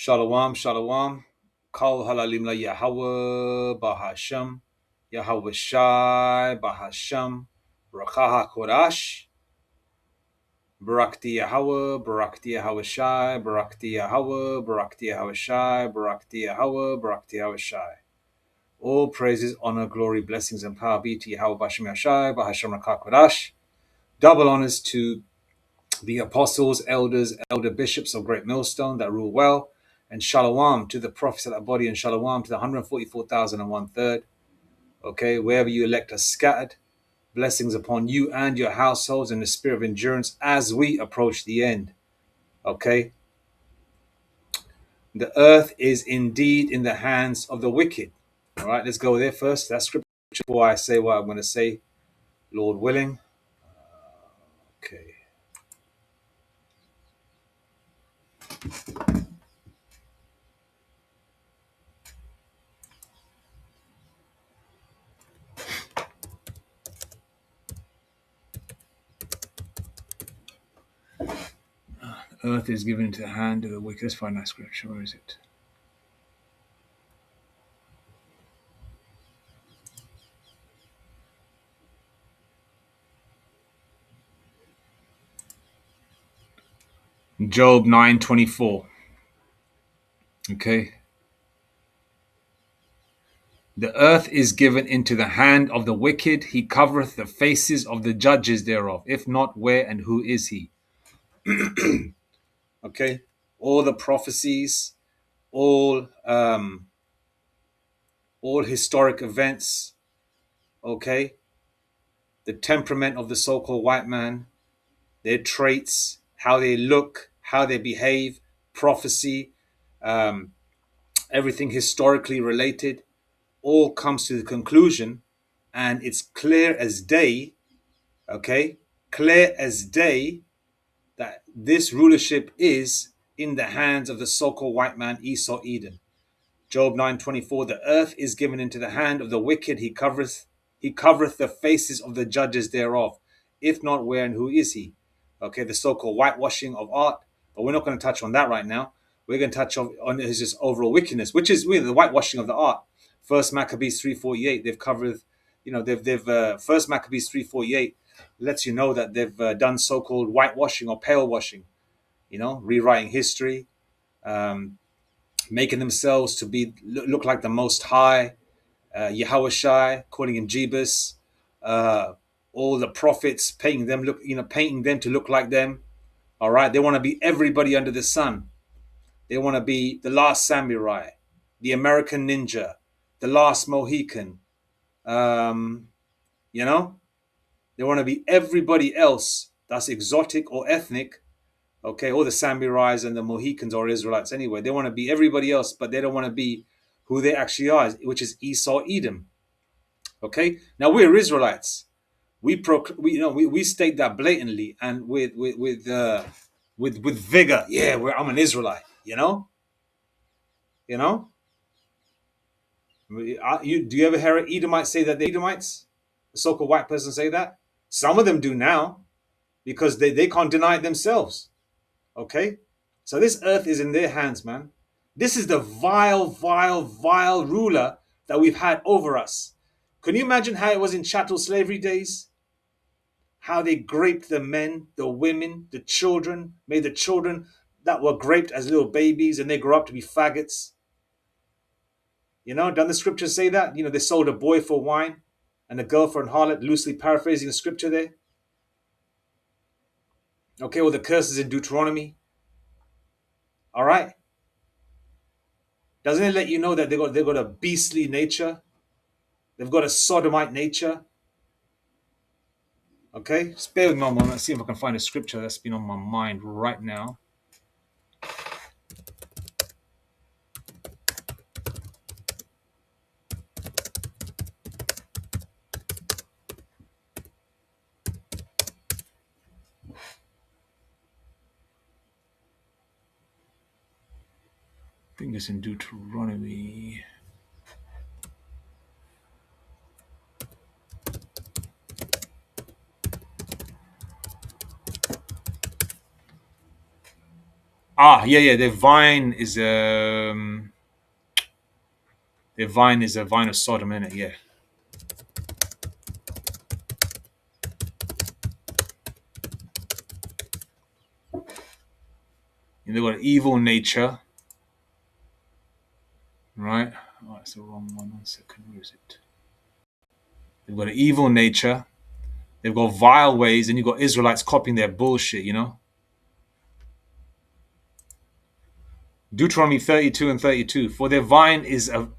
Shalom, shalom. Kol halalim la Yahweh Bahasham. Yahweh Shai Bahasham. Bracha HaKodash. Barakti Yahweh, Barakti Yahweh Shai, Barakti Yahweh, Barakti Yahweh Shai, Barakti Yahweh, Barakti Yahweh Shai. All praises, honor, glory, blessings, and power be to Yahweh Bashem Yashai, Bahasham Rakha Kodash. Double honors to the apostles, elders, elder bishops of Great Millstone that rule well, and shalom to the prophets of that body, and shalom to the 144,001 third. Okay, wherever you elect us scattered, blessings upon you and your households, and the spirit of endurance as we approach the end. Okay, the earth is indeed in the hands of the wicked. All right, let's go there first. That's scripture before I say what I'm going to say, Lord willing. Okay. Earth is given into the hand of the wicked. Let's find that scripture. Where is it? Job 9:24. Okay. The earth is given into the hand of the wicked. He covereth the faces of the judges thereof. If not, where and who is he? Okay. All the prophecies, all historic events, okay, the temperament of the so-called white man, their traits, how they look, how they behave, prophecy, um, everything historically related, all comes to the conclusion, and it's clear as day, okay, clear as day, that this rulership is in the hands of the so-called white man, Esau Edom. Job 9:24, the earth is given into the hand of the wicked. He covereth the faces of the judges thereof. If not, where and who is he? Okay, the so-called whitewashing of art, but we're not going to touch on that right now. We're going to touch on his just overall wickedness, which is really the whitewashing of the art. First Maccabees 3:48, they've covered, they've First Maccabees 3:48 lets you know that they've done so-called whitewashing or pale washing, rewriting history, making themselves to be look like the Most High, Yahweh Shai, calling him Jebus, all the prophets painting them to look like them. All right, they want to be everybody under the sun. They want to be the last samurai, the American ninja, the last Mohican. Um, you know, they want to be everybody else that's exotic or ethnic. Okay, all the samurais and the Mohicans are Israelites anyway. They want to be everybody else, but they don't want to be who they actually are, which is Esau, Edom. Okay, now we're Israelites. We state that blatantly and with vigor. Yeah, I'm an Israelite. You know. Do you ever hear an Edomite say that they're Edomites? A so-called white person say that? Some of them do now because they can't deny it themselves. Okay, so this earth is in their hands, man. This is the vile, vile, vile ruler that we've had over us. Can you imagine how it was in chattel slavery days? How they graped the men, the women, the children, made the children that were graped as little babies and they grew up to be faggots. Doesn't the scripture say that? They sold a boy for wine and a girl for an harlot, loosely paraphrasing the scripture there. Okay, well, the curses in Deuteronomy. All right. Doesn't it let you know that they've got a beastly nature? They've got a sodomite nature. Okay, spare with me a moment. Let's see if I can find a scripture that's been on my mind right now. I think it's in Deuteronomy. Yeah. Their vine is a vine of Sodom, innit? Yeah. And they've got an evil nature, right? Oh, it's the wrong one. 1 second. Where is it? They've got an evil nature. They've got vile ways, and you've got Israelites copying their bullshit, you know? Deuteronomy 32 and 32. For their vine is of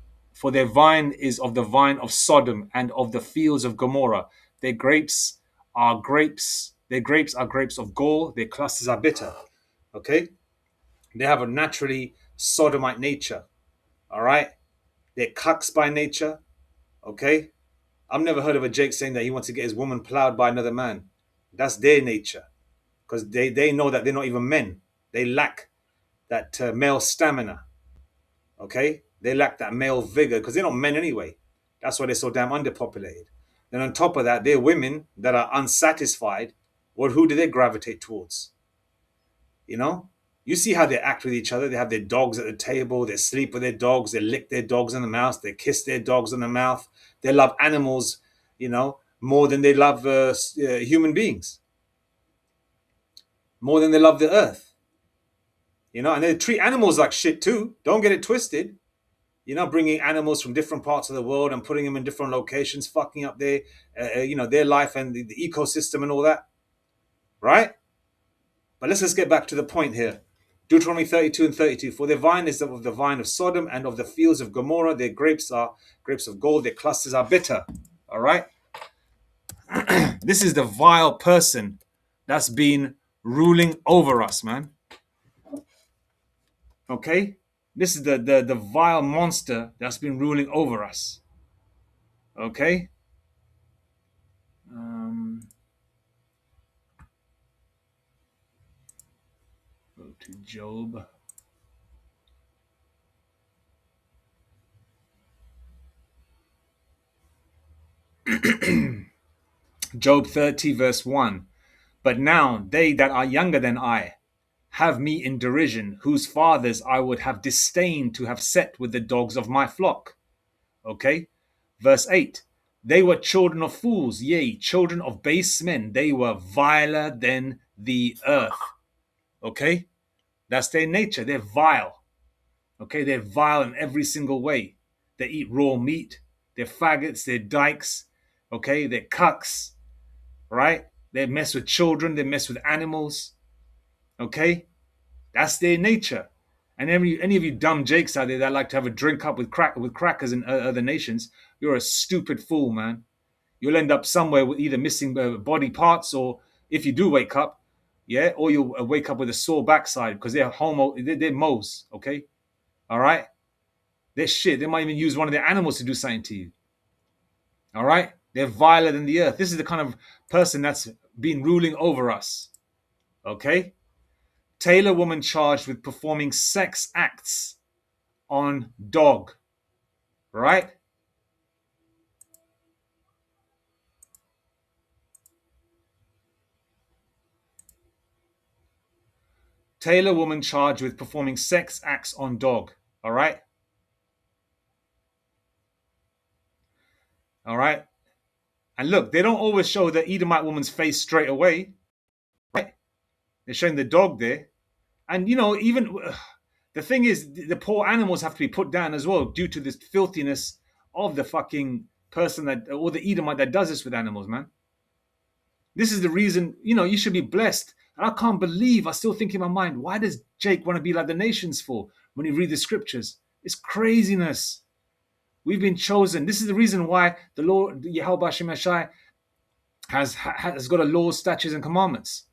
the vine of Sodom and of the fields of Gomorrah. Their grapes are grapes. Their grapes are grapes of gall. Their clusters are bitter. Okay? They have a naturally sodomite nature. All right? They're cucks by nature. Okay? I've never heard of a Jake saying that he wants to get his woman plowed by another man. That's their nature. Because they know that they're not even men. They lack that male stamina. Okay? They lack that male vigor because they're not men anyway. That's why they're so damn underpopulated. Then on top of that, they're women that are unsatisfied. Well, who do they gravitate towards? You know? You see how they act with each other. They have their dogs at the table. They sleep with their dogs. They lick their dogs in the mouth. They kiss their dogs in the mouth. They love animals, more than they love human beings, more than they love the earth. And they treat animals like shit too. Don't get it twisted. Bringing animals from different parts of the world and putting them in different locations, fucking up their life and the ecosystem and all that, right? But let's just get back to the point here. Deuteronomy 32 and 32. For their vine is of the vine of Sodom and of the fields of Gomorrah. Their grapes are grapes of gold. Their clusters are bitter. All right? This is the vile person that's been ruling over us, man. Okay? This is the vile monster that's been ruling over us. Okay? Go to Job. Job 30, verse 1. But now they that are younger than I have me in derision, whose fathers I would have disdained to have set with the dogs of my flock. Okay? Verse 8. They were children of fools, yea, children of base men. They were viler than the earth. Okay? That's their nature. They're vile. Okay? They're vile in every single way. They eat raw meat. They're faggots. They're dykes. Okay? They're cucks. Right? They mess with children. They mess with animals. Okay? That's their nature. And any of you dumb jakes out there that like to have a drink up with crackers in other nations, you're a stupid fool, man. You'll end up somewhere with either missing body parts, or if you do wake up, yeah, or you'll wake up with a sore backside because they're moles, okay? All right? They're shit. They might even use one of their animals to do something to you. All right? They're viler than the earth. This is the kind of person that's been ruling over us. Okay? Tailor woman charged with performing sex acts on dog. Right? Tailor woman charged with performing sex acts on dog. All right? All right? And look, they don't always show the Edomite woman's face straight away. Right? They're showing the dog there. And, even the thing is, the poor animals have to be put down as well due to this filthiness of the fucking person or the Edomite that does this with animals, man. This is the reason, you should be blessed. And I can't believe, I still think in my mind, why does Jake want to be like the nations for when you read the scriptures? It's craziness. We've been chosen. This is the reason why the Lord, Yahweh Hashem Hashai, has got a law, statutes, and commandments.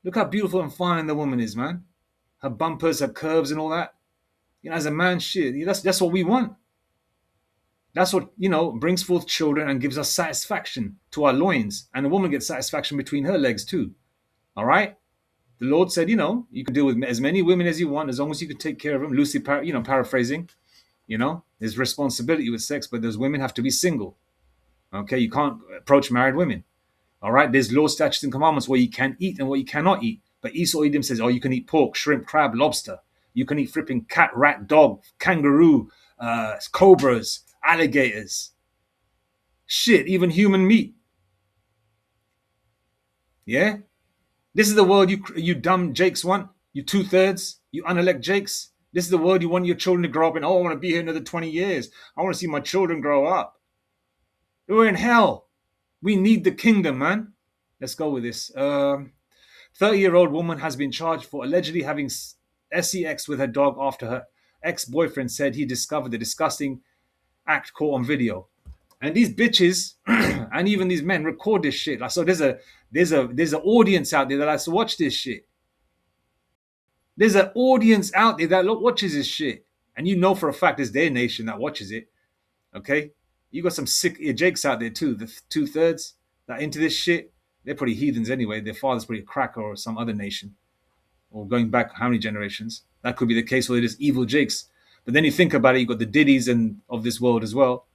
Look how beautiful and fine the woman is, man. Her bumpers, her curves, and all that. As a man, shit, that's what we want. That's what, brings forth children and gives us satisfaction to our loins. And the woman gets satisfaction between her legs too. All right? The Lord said, you can deal with as many women as you want, as long as you can take care of them. Loosely, paraphrasing, there's responsibility with sex, but those women have to be single. Okay? You can't approach married women. All right? There's law, statutes, and commandments where you can eat and what you cannot eat. But Esau Edom says, oh, you can eat pork, shrimp, crab, lobster. You can eat flipping cat, rat, dog, kangaroo, cobras, alligators. Shit, even human meat. Yeah? This is the world you dumb Jakes want? You two-thirds? You unelect Jakes? This is the world you want your children to grow up in? Oh, I want to be here another 20 years. I want to see my children grow up. We're in hell. We need the kingdom, man. Let's go with this. 30-year-old woman has been charged for allegedly having sex with her dog after her ex-boyfriend said he discovered the disgusting act caught on video. And these bitches and even these men record this shit. Like, so there's an audience out there that likes to watch this shit. There's an audience out there that watches this shit. And you know for a fact it's their nation that watches it. Okay? You got some sick Jakes out there too. The two-thirds that into this shit, they're pretty heathens anyway. Their father's probably a cracker or some other nation. Or going back how many generations. That could be the case where they're just evil Jakes. But then you think about it, you got the Diddies and of this world as well.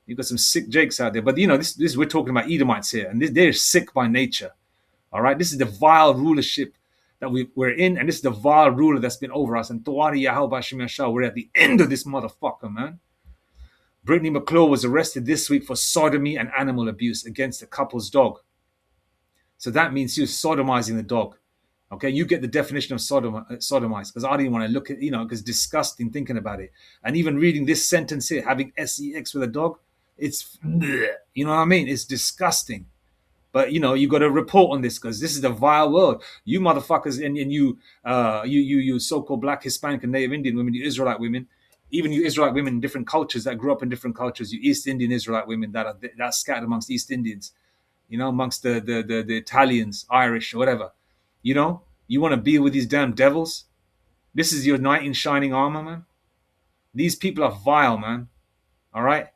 You've got some sick Jakes out there. But, this we're talking about Edomites here. And they're sick by nature. All right? This is the vile rulership that we're in. And this is the vile ruler that's been over us. And Tawari Yahweh Hashem Yashah, we're at the end of this motherfucker, man. Brittany McClure was arrested this week for sodomy and animal abuse against the couple's dog. So that means she was sodomizing the dog. Okay, you get the definition of sodomize, because I didn't want to look at, because disgusting thinking about it. And even reading this sentence here, having sex with a dog, it's, you know what I mean? It's disgusting. But, you got to report on this because this is the vile world. You motherfuckers and you so-called black, Hispanic, and Native Indian women, you Israelite women, even you Israelite women in different cultures that grew up in different cultures, you East Indian Israelite women that are scattered amongst East Indians, amongst the Italians, Irish, or whatever. You want to be with these damn devils? This is your knight in shining armor, man. These people are vile, man. All right?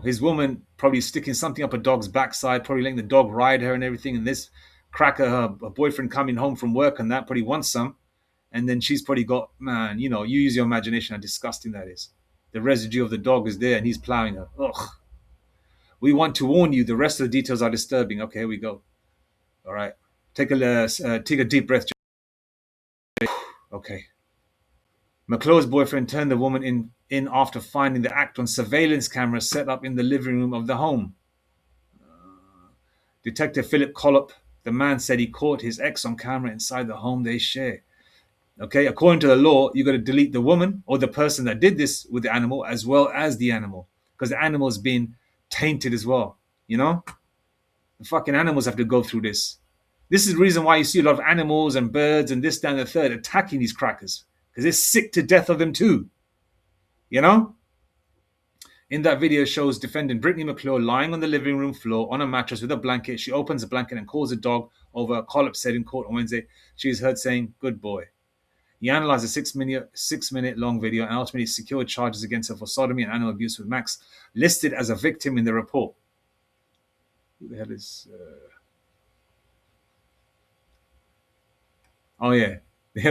His woman probably sticking something up a dog's backside, probably letting the dog ride her and everything. And this cracker, her boyfriend coming home from work and that probably wants some. And then she's probably got, man, you use your imagination how disgusting that is. The residue of the dog is there and he's plowing her. Ugh. We want to warn you. The rest of the details are disturbing. Okay, here we go. All right. Take a deep breath. Okay. McClure's boyfriend turned the woman in after finding the act on surveillance cameras set up in the living room of the home. Detective Philip Collop, the man, said he caught his ex on camera inside the home they share. Okay, according to the law, you got to delete the woman or the person that did this with the animal as well as the animal, because the animal's been tainted as well. The fucking animals have to go through this. This is the reason why you see a lot of animals and birds and this, that, and the third attacking these crackers, because they're sick to death of them too. In that video shows defendant Brittany McClure lying on the living room floor on a mattress with a blanket. She opens the blanket and calls a dog over. Collop said in court on Wednesday she is heard saying, "Good boy." He analyzed a 6-minute long video and ultimately secured charges against her for sodomy and animal abuse, with Max listed as a victim in the report. Who the hell is... Oh, yeah.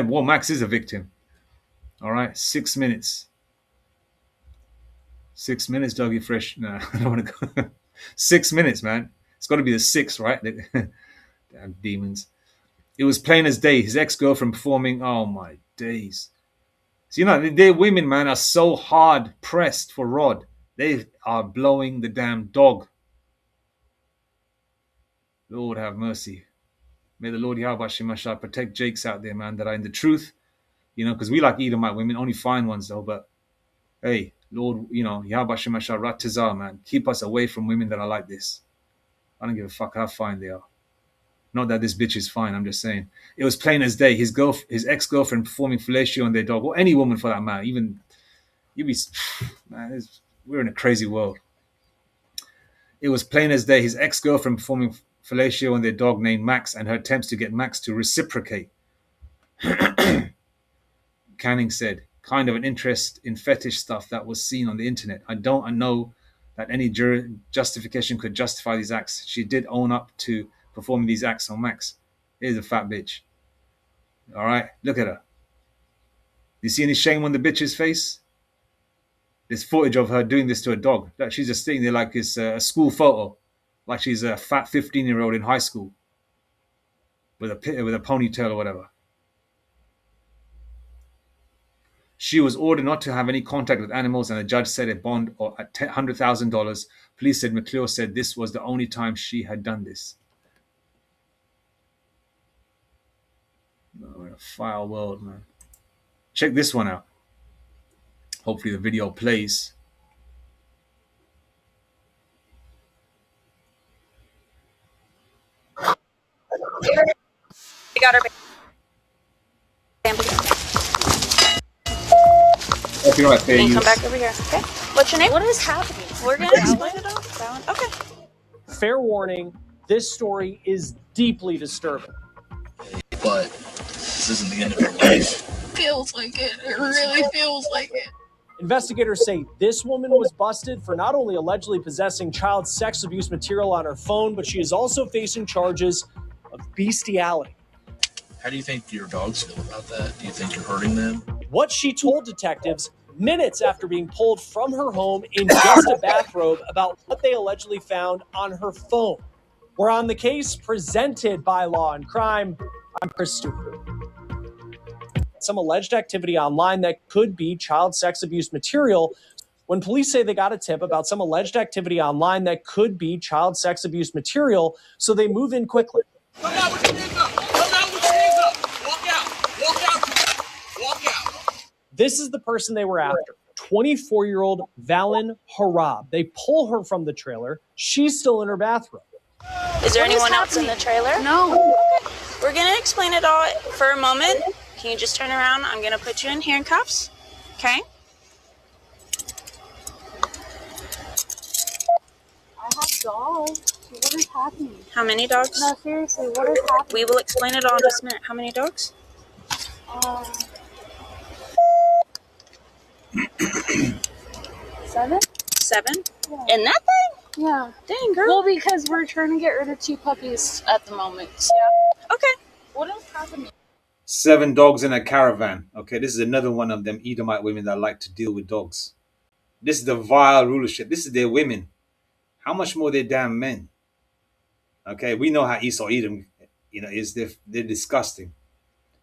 Well, Max is a victim. All right. 6 minutes. 6 minutes, doggy fresh. No, I don't want to go. 6 minutes, man. It's got to be the 6, right? Damn demons. It was plain as day. His ex-girlfriend performing. Oh, my days. So, their women, man, are so hard pressed for Rod. They are blowing the damn dog. Lord have mercy. May the Lord Yahweh Shemashah protect Jakes out there, man, that are in the truth. Because we like Edomite women, only fine ones, though. But, hey, Lord, Yahweh Shemashah Ratazah, man. Keep us away from women that are like this. I don't give a fuck how fine they are. Not that this bitch is fine, I'm just saying. It was plain as day. His ex-girlfriend performing fellatio on their dog, or any woman for that matter. Even, man, we're in a crazy world. It was plain as day. His ex-girlfriend performing fellatio on their dog named Max and her attempts to get Max to reciprocate. Canning said, kind of an interest in fetish stuff that was seen on the internet. I know that any justification could justify these acts. She did own up to performing these acts on Max. Here's a fat bitch. All right, look at her. You see any shame on the bitch's face? There's footage of her doing this to a dog. She's just sitting there like it's a school photo, like she's a fat 15-year-old in high school. with a ponytail or whatever. She was ordered not to have any contact with animals, and the judge set a bond at $100,000. Police said McClure said this was the only time she had done this. We're in a foul world, man. Check this one out. Hopefully the video plays. We got our family. Hope you're right, Can you come back over here? Okay. What's your name? What is happening? We're gonna explain it all. That one. Okay. Fair warning, this story is deeply disturbing. But this isn't the end of your life. Feels like it. It really feels like it. Investigators say this woman was busted for not only allegedly possessing child sex abuse material on her phone, but she is also facing charges of bestiality. How do you think your dogs feel about that? Do you think you're hurting them? What she told detectives minutes after being pulled from her home in just a bathrobe about what they allegedly found on her phone. We're on the case presented by Law and Crime. I'm Chris Stewart. Some alleged activity online that could be child sex abuse material. When police say they got a tip about some alleged activity online that could be child sex abuse material, so they move in quickly. Come out with your hands up! Come out with your hands up! Walk out! Walk out! Walk out! This is the person they were after. 24-year-old Valen Harab. They pull her from the trailer. She's still in her bathrobe. Is there anyone else in the trailer? No. Okay. We're gonna explain it all for a moment. Can you just turn around? I'm gonna put you in handcuffs. Okay? I have dogs. What is happening? How many dogs? No, seriously, what is happening? We will explain it all in just a minute. How many dogs? 7? 7? Yeah. In that thing? Yeah. Dang, girl. Well, because we're trying to get rid of 2 puppies at the moment. Yeah. Okay. What is happening? 7 dogs in a caravan. Okay, this is another one of them Edomite women that like to deal with dogs. This is the vile rulership. This is their women. How much more their damn men? Okay, we know how Esau Edom, is. They're disgusting.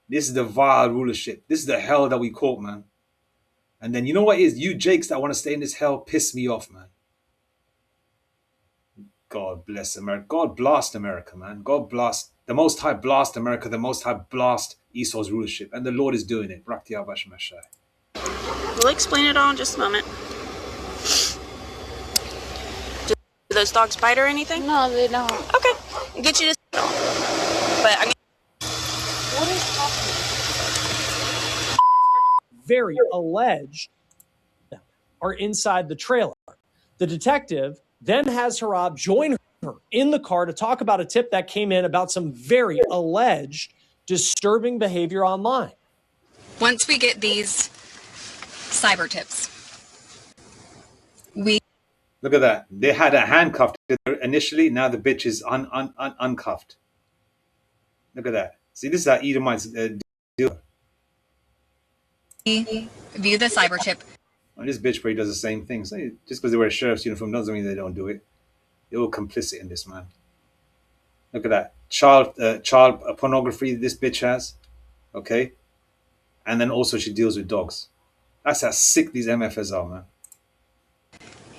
This is the vile rulership. This is the hell that we caught, man. And then you know what is? You Jakes that want to stay in this hell piss me off, man. God bless America. God blast America, man. God blast. The Most High blast America. The Most High blast Esau's rulership. And the Lord is doing it. We'll explain it all in just a moment. Do those dogs bite or anything? No, they don't. Okay. I'll get you to... But I'm... What is happening? Very alleged are inside the trailer. The detective then has Harab join her in the car to talk about a tip that came in about some very alleged disturbing behavior online. Once we get these cyber tips, Look at that. They had her handcuffed initially. Now the bitch is uncuffed. Look at that. See, this is how Edomites do. view the cyber tip. And this bitch probably does the same thing. So just because they wear a sheriff's uniform doesn't mean they don't do it. They're all complicit in this, man. Look at that. Child pornography this bitch has. Okay? And then also she deals with dogs. That's how sick these MFers are, man.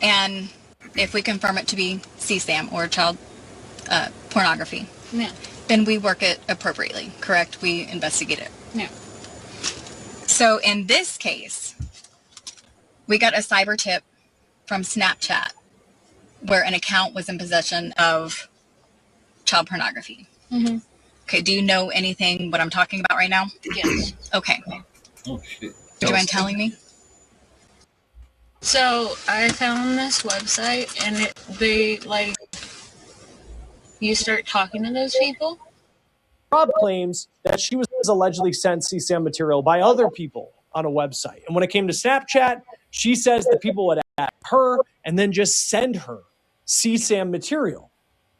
And if we confirm it to be CSAM or child pornography, Yeah. then we work it appropriately, correct? We investigate it. Yeah. So in this case, we got a cyber tip from Snapchat where an account was in possession of child pornography. Mm-hmm. Okay, do you know anything what I'm talking about right now? Yes. Okay. Oh, shit. Do you mind telling me? So I found this website, and you start talking to those people. Rob claims that she was allegedly sent CSAM material by other people on a website. And when it came to Snapchat, she says that people would add her and then just send her CSAM material.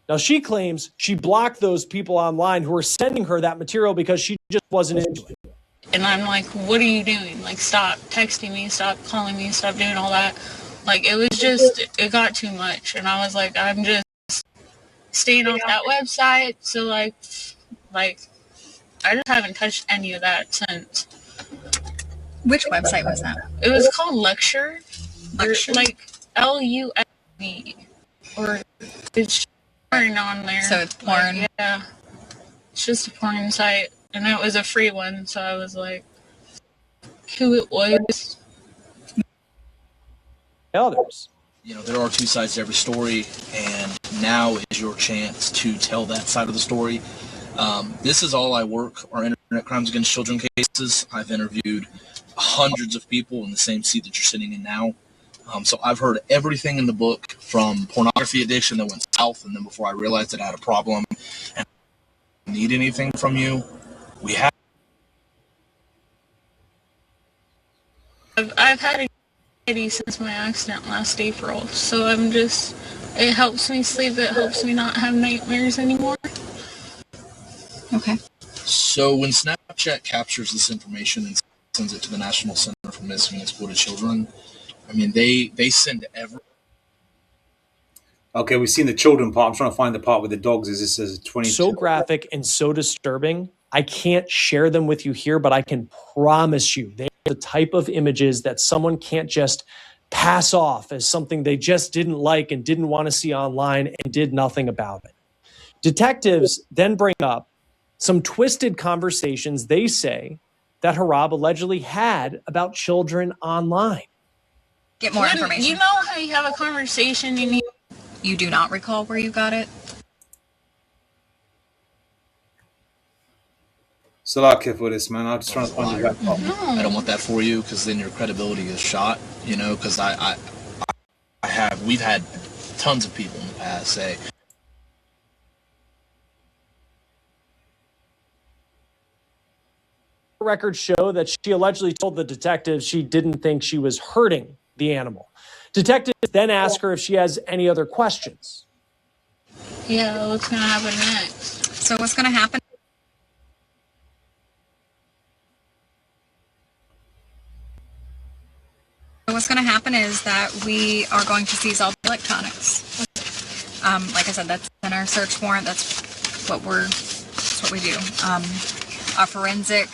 Now, she claims she blocked those people online who were sending her that material because she just wasn't into it. And I'm like, what are you doing? Like, stop texting me, stop calling me, stop doing all that. Like, it got too much. And I was like, I'm just staying off that website. So, like I just haven't touched any of that since. Which website was that? It was called Lecture. Lecture? Like LUSV. Or it's porn on there. So it's porn? Like, yeah. It's just a porn site. And it was a free one, so I was like, who it was. Others. You know, there are two sides to every story, and now is your chance to tell that side of the story. This is all I work, are internet crimes against children cases. I've interviewed hundreds of people in the same seat that you're sitting in now. So I've heard everything in the book, from pornography addiction that went south, and then before I realized that I had a problem and need anything from you, we have. I've had anxiety since my accident last April, so it helps me sleep, it helps me not have nightmares anymore. Okay. So when Snapchat captures this information and sends it to the National Center for Missing and Exploited Children, I mean, they send every. Okay, we've seen the children part. I'm trying to find the part with the dogs. Is this as 22? So graphic and so disturbing. I can't share them with you here, but I can promise you they're the type of images that someone can't just pass off as something they just didn't like and didn't want to see online and did nothing about it. Detectives then bring up some twisted conversations they say that Harab allegedly had about children online. Get more information. You know how you have a conversation and you do not recall where you got it? Salakia for this, man. I'm just trying to find the right part. I don't want that for you, because then your credibility is shot. You know, because we've had tons of people in the past say. Records show that she allegedly told the detectives she didn't think she was hurting the animal. Detectives then ask her if she has any other questions. Yeah, what's going to happen next? So what's going to happen? What's going to happen is that we are going to seize all the electronics. Like I said, that's in our search warrant. That's what we do. Our forensic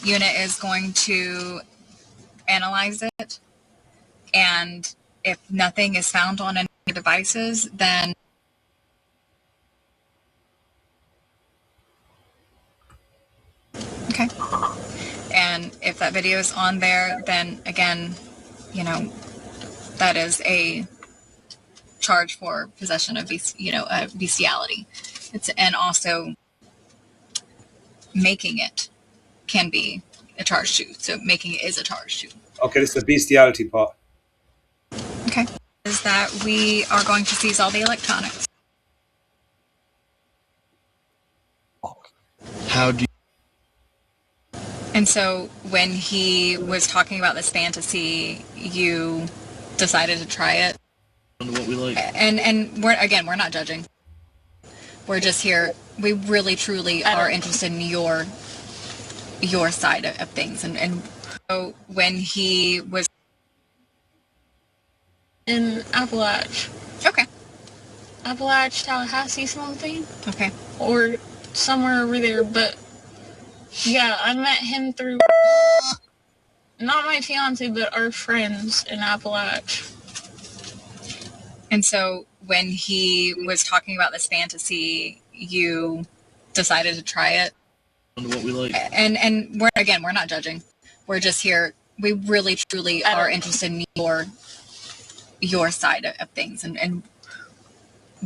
unit is going to analyze it, and if nothing is found on any devices, then okay. And if that video is on there, then again, you know, that is a charge for possession of bestiality. And also making it can be a charge too. So making it is a charge too. Okay, this is the bestiality part. Okay. Is that we are going to seize all the electronics. How do you... And so when he was talking about this fantasy, you decided to try it. What we like. And we're not judging. We're just here. We really truly are interested in your side of things. And so when he was In Appalach. okay. Appalach, Tallahassee, something. Okay. Or somewhere over there, but yeah, I met him through not my fiance, but our friends in Appalach. And so when he was talking about this fantasy, you decided to try it. What we like. And we're not judging. We're just here. We really truly are interested in your side of things, and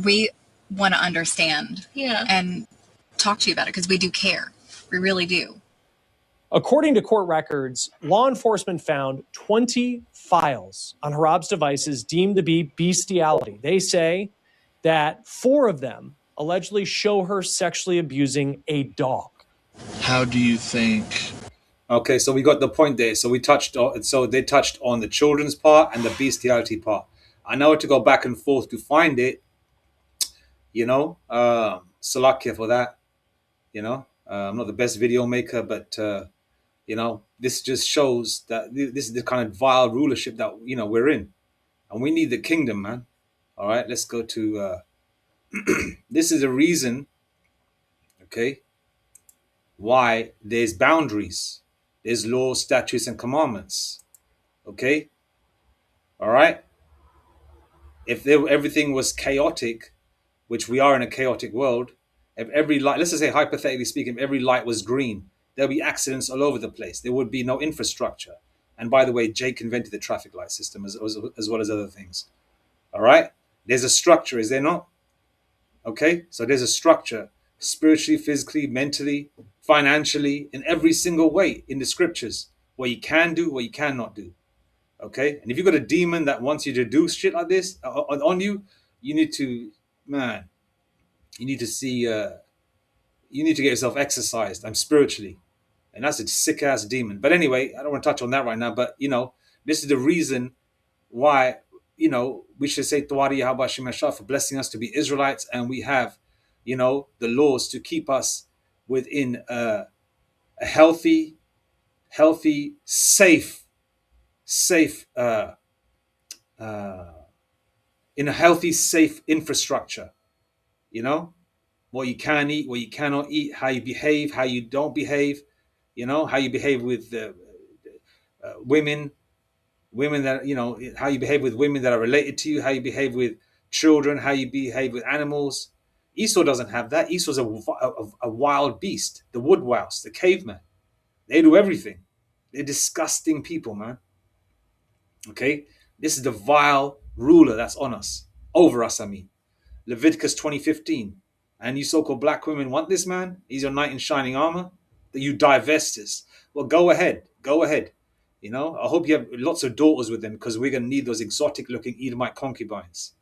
we want to understand. Yeah. And talk to you about it because we do care. We really do. According to court records, law enforcement found 20 files on Harab's devices deemed to be bestiality. They say that 4 of them allegedly show her sexually abusing a dog. How do you think... Okay, so we got the point there. So they touched on the children's part and the bestiality part. I know to go back and forth to find it, Salakia for that. I'm not the best video maker, but this just shows that this is the kind of vile rulership that we're in, and we need the kingdom, man. All right, let's go to this is a reason. Okay, why there's boundaries. There's laws, statutes, and commandments. Okay? All right? If everything was chaotic, which we are in a chaotic world, if every light, let's just say hypothetically speaking, if every light was green, there'll be accidents all over the place. There would be no infrastructure. And by the way, Jake invented the traffic light system as well as other things. All right? There's a structure, is there not? Okay? So there's a structure spiritually, physically, mentally, financially, in every single way in the scriptures. What you can do, what you cannot do. Okay? And if you've got a demon that wants you to do shit like this on you, you need to, man, you need to see, you need to get yourself exercised. I'm spiritually. And that's a sick ass demon. But anyway, I don't want to touch on that right now. But, this is the reason why, we should say Tawari Yahabashim Ashah for blessing us to be Israelites. And we have, the laws to keep us within a healthy, safe, in a healthy, safe infrastructure. What you can eat, what you cannot eat, how you behave, how you don't behave, how you behave with women that, how you behave with women that are related to you, how you behave with children, how you behave with animals. Esau doesn't have that. Esau's a wild beast, the wood mouse, the caveman. They do everything. They're disgusting people, man. Okay? This is the vile ruler that's on us, over us, I mean. Leviticus 20:15. And you so-called black women want this man? He's your knight in shining armor? That you divest this. Well, go ahead. Go ahead. I hope you have lots of daughters with them, because we're going to need those exotic-looking Edomite concubines.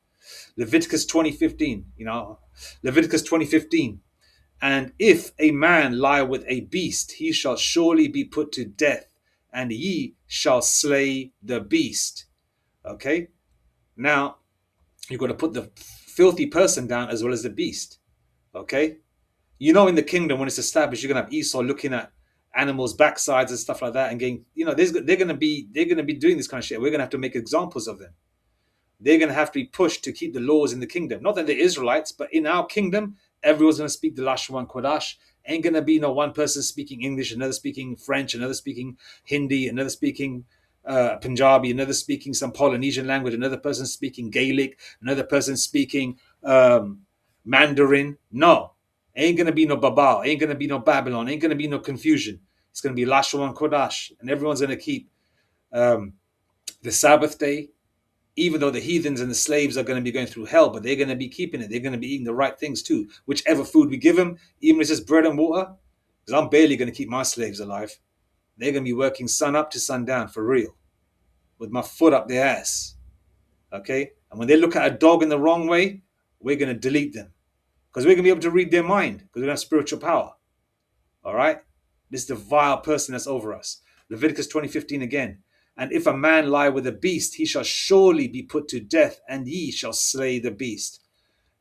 Leviticus 20:15. Leviticus 20:15. And if a man lie with a beast, he shall surely be put to death, and ye shall slay the beast. Okay? Now, you've got to put the filthy person down as well as the beast. Okay? In the kingdom, when it's established, you're going to have Esau looking at animals' backsides and stuff like that and getting, they're going to be doing this kind of shit. We're going to have to make examples of them. They're going to have to be pushed to keep the laws in the kingdom. Not that they're Israelites, but in our kingdom, everyone's going to speak the Lashon Kodash. Ain't going to be no one person speaking English, another speaking French, another speaking Hindi, another speaking Punjabi, another speaking some Polynesian language, another person speaking Gaelic, another person speaking Mandarin. No. Ain't going to be no Babel. Ain't going to be no Babylon. Ain't going to be no confusion. It's going to be Lashon Kodash. And everyone's going to keep the Sabbath day, even though the heathens and the slaves are going to be going through hell, but they're going to be keeping it. They're going to be eating the right things too. Whichever food we give them, even if it's just bread and water, because I'm barely going to keep my slaves alive. They're going to be working sun up to sundown for real, with my foot up their ass. Okay? And when they look at a dog in the wrong way, we're going to delete them. Because we're going to be able to read their mind, because we're going to have spiritual power. All right? This is the vile person that's over us. Leviticus 20:15 again. And if a man lie with a beast, he shall surely be put to death, and ye shall slay the beast.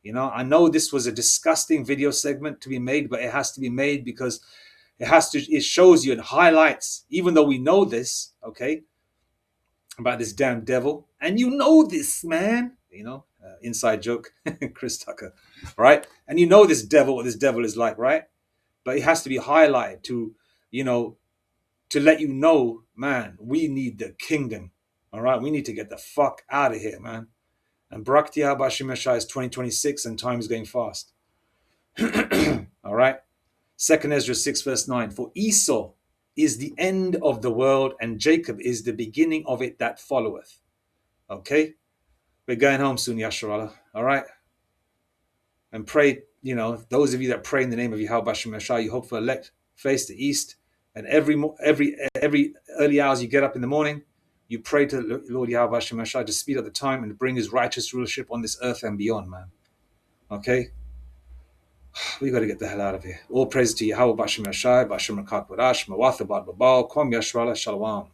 I know this was a disgusting video segment to be made, but it has to be made because it shows you and highlights, even though we know this, okay, about this damn devil. And you know this, man. Inside joke, Chris Tucker, right? And you know this devil, what this devil is like, right? But it has to be highlighted to let you know, man, we need the kingdom, all right? We need to get the fuck out of here, man. And Barak Tiyah Bashim Yeshai is 2026 and time is going fast. All right? 2 Ezra 6 verse 9. For Esau is the end of the world, and Jacob is the beginning of it that followeth. Okay? We're going home soon, Yasharallah. All right? And pray, those of you that pray in the name of Yahweh Bashim Yeshai, you hope for elect, face the east. And every early hours you get up in the morning, you pray to Lord Yahweh Hashem Ashai to speed up the time and to bring his righteous rulership on this earth and beyond, man. Okay? We got to get the hell out of here. All praise to Yahweh Hashem Ashai, Bashem Rakak Barash, Mawatha Bad Babal, Kwam Yashrala, Shalom.